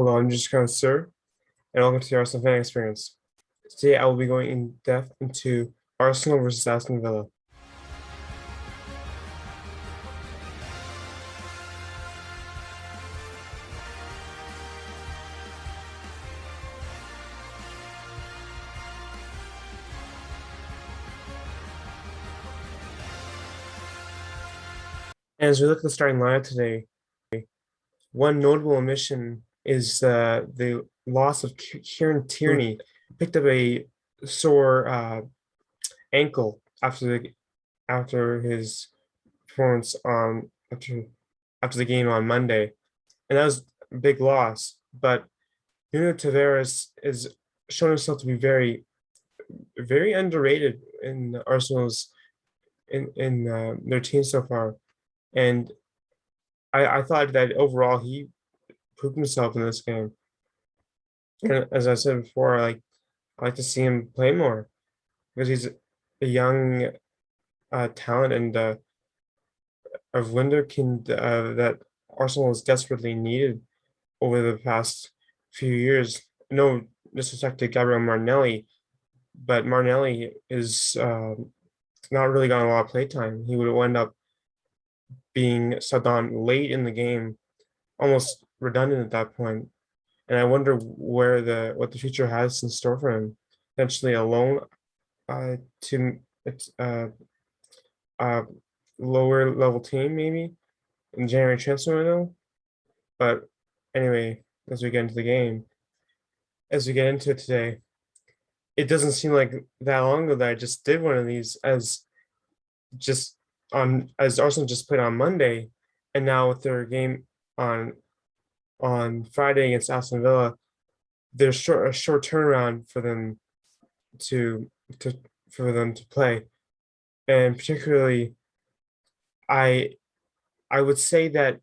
Hello, I'm just kind of Sir, and welcome to the Arsenal fan experience. Today I will be going in depth into Arsenal versus Aston Villa. And as we look at the starting lineup today, one notable omission is the loss of Kieran Tierney. Picked up a sore ankle after his performance on after the game on Monday, and that was a big loss. But Nuno Tavares is shown himself to be very underrated in Arsenal's in their team so far, and I thought that overall he proved himself in this game. And as I said before, I like to see him play more because he's a young talent and a wunderkind that Arsenal has desperately needed over the past few years. No disrespect to Gabriel Martinelli, but Martinelli is not really gotten a lot of playtime. He would end up being subbed on late in the game, almost redundant at that point. And I wonder what the future has in store for him. Potentially a loan to its lower level team maybe in January transfer window. But anyway, as we get into the game, as we get into it today, it doesn't seem like that long ago that I just did one of these as Arsenal just played on Monday, and now with their game on Friday against Aston Villa, there's a short turnaround for them to play, and particularly, I I would say that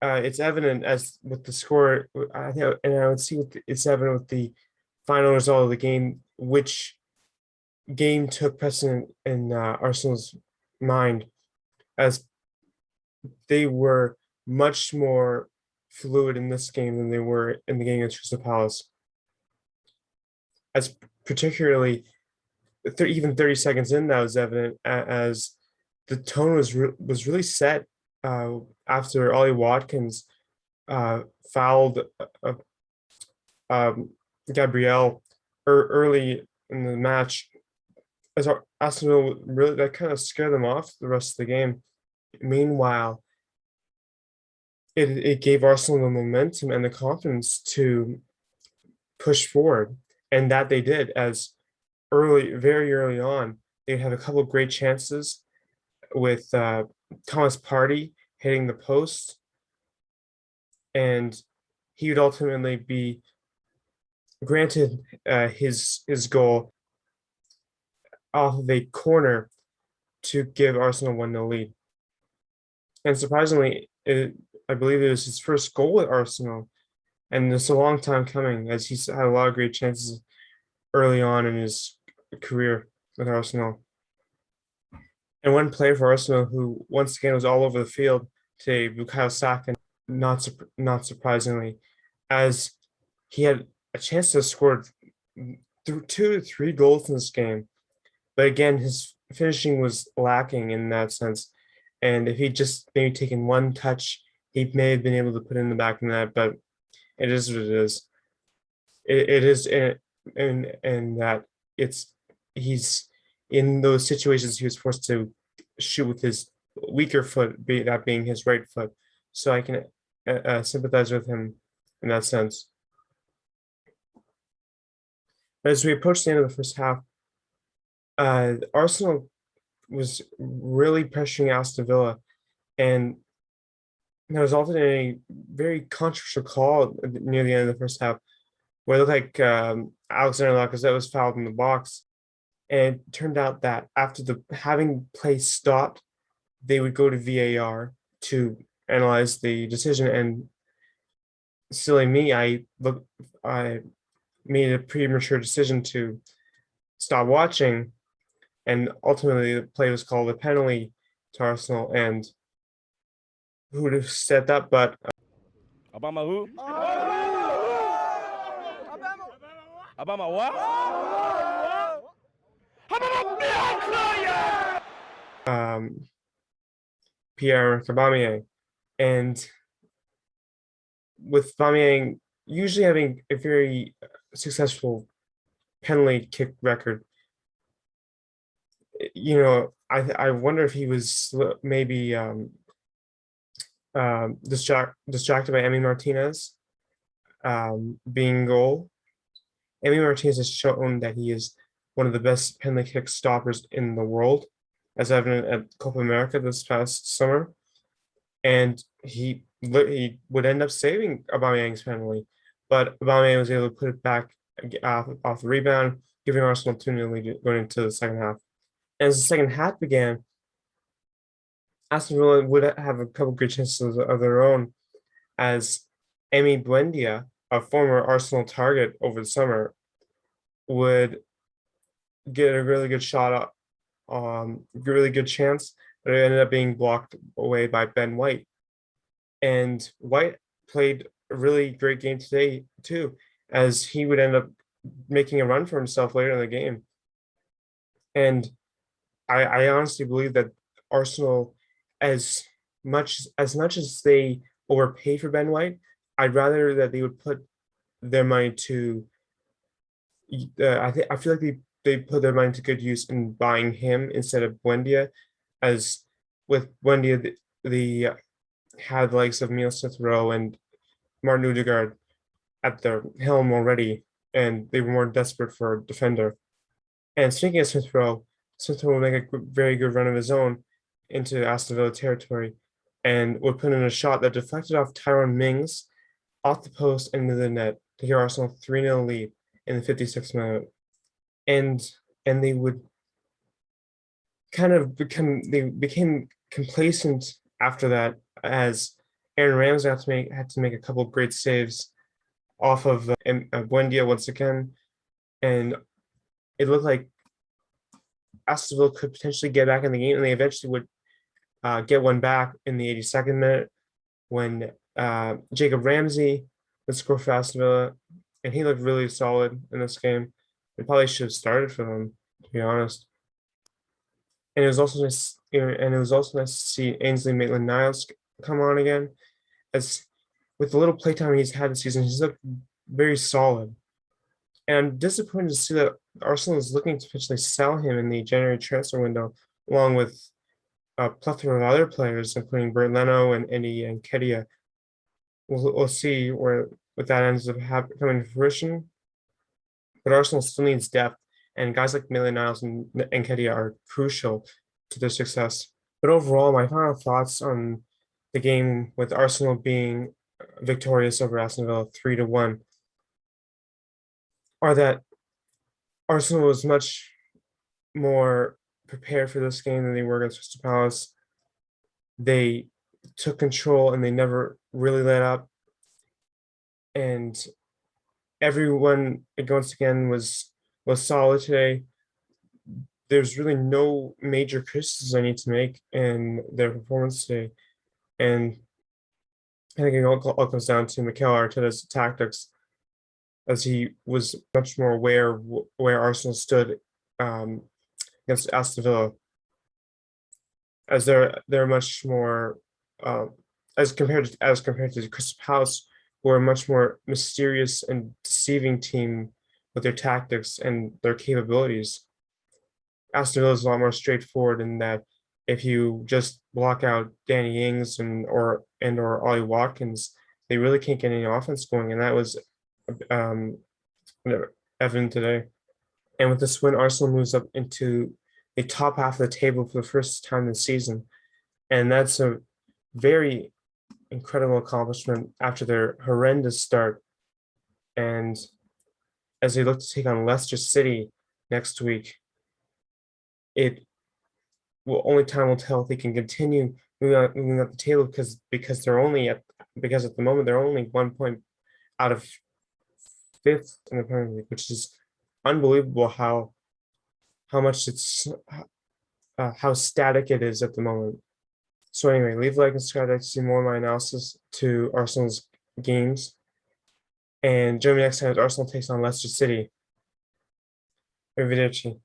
it's evident as with the score. I think, and I would see it's evident with the final result of the game, which game took precedent in Arsenal's mind, as they were much more fluid in this game than they were in the game against Crystal Palace. As particularly, even 30 seconds in, that was evident as the tone was really set after Ollie Watkins fouled um, Gabriel early in the match. As Aston Villa really that kind of scared them off the rest of the game. Meanwhile, it gave Arsenal the momentum and the confidence to push forward, and that they did. As very early on, they'd have a couple of great chances with Thomas Partey hitting the post, and he would ultimately be granted his goal off of a corner to give Arsenal 1-0 lead. And surprisingly, I believe it was his first goal with Arsenal, and it's a long time coming, as he's had a lot of great chances early on in his career with Arsenal. And one player for Arsenal who once again was all over the field today, Bukayo Saka, not surprisingly, as he had a chance to score through 2 to 3 goals in this game. But again, his finishing was lacking in that sense. And if he'd just maybe taken one touch, he may have been able to put it in the back of the net. But it is what it is. It is in that he's in those situations he was forced to shoot with his weaker foot, that being his right foot. So I can sympathize with him in that sense. As we approach the end of the first half, Arsenal was really pressuring Aston Villa, and that resulted in a very controversial call near the end of the first half, where it looked like Alexander Lacazette was fouled in the box. And it turned out that after having play stopped, they would go to VAR to analyze the decision. And silly me, I made a premature decision to stop watching, and ultimately the play was called a penalty to Arsenal. And who would have said that? But Obama who? Obama what? Pierre Aubameyang, and with Aubameyang usually having a very successful penalty kick record, I wonder if he was maybe distracted by Emi Martinez being goal. Emi Martinez has shown that he is one of the best penalty kick stoppers in the world, as evident at Copa America this past summer. And he would end up saving Aubameyang's penalty, but Aubameyang was able to put it back off the rebound, giving Arsenal 2-0 lead going into the second half. As the second half began, Aston Villa would have a couple good chances of their own, as Emi Buendia, a former Arsenal target over the summer, would get a really good shot, really good chance, but it ended up being blocked away by Ben White. And White played a really great game today too, as he would end up making a run for himself later in the game. And I honestly believe that Arsenal, as much as they overpay for Ben White, I'd rather that they would put their money to. I feel like they put their money to good use in buying him instead of Buendia, as with Buendia the had the likes of Neil Smith Rowe and Martin Odegaard at their helm already, and they were more desperate for a defender. And speaking of Smith Rowe will make a very good run of his own into Aston Villa territory, and would put in a shot that deflected off Tyrone Mings off the post into the net to give Arsenal 3-0 lead in the 56th minute. And they would became complacent after that, as Aaron Ramsey had to make a couple of great saves off of Buendia once again, and it looked like Aston Villa could potentially get back in the game, and they eventually would get one back in the 82nd minute when Jacob Ramsey would score for Aston Villa, and he looked really solid in this game. They probably should have started for them, to be honest. And it was also nice, to see Ainsley Maitland-Niles come on again, as with the little playtime he's had this season, he's looked very solid. And I'm disappointed to see that Arsenal is looking to potentially sell him in the January transfer window, along with a plethora of other players, including Bert Leno and Andy Nketiah. We'll see what that ends up coming to fruition. But Arsenal still needs depth, and guys like Maitland-Niles and Nketiah are crucial to their success. But overall, my final thoughts on the game, with Arsenal being victorious over Aston Villa 3-1, are that Arsenal was much more prepared for this game than they were against Crystal Palace. They took control and they never really let up. And everyone, once again, was solid today. There's really no major criticisms I need to make in their performance today. And I think it all comes down to Mikel Arteta's tactics, as he was much more aware of where Arsenal stood against Aston Villa, as they're much more as compared to Crystal Palace, who are a much more mysterious and deceiving team with their tactics and their capabilities. Aston Villa is a lot more straightforward in that if you just block out Danny Ings or Ollie Watkins, they really can't get any offense going, and that was evident today. And with this win, Arsenal moves up into the top half of the table for the first time this season, and that's a very incredible accomplishment after their horrendous start. And as they look to take on Leicester City next week, only time will tell if they can continue moving up the table, because at the moment they're only 1 point out of fifth in the Premier League, which is unbelievable how static it is at the moment. So anyway, leave a like and subscribe to see more of my analysis to Arsenal's games. And join me next time as Arsenal takes on Leicester City. Arrivederci.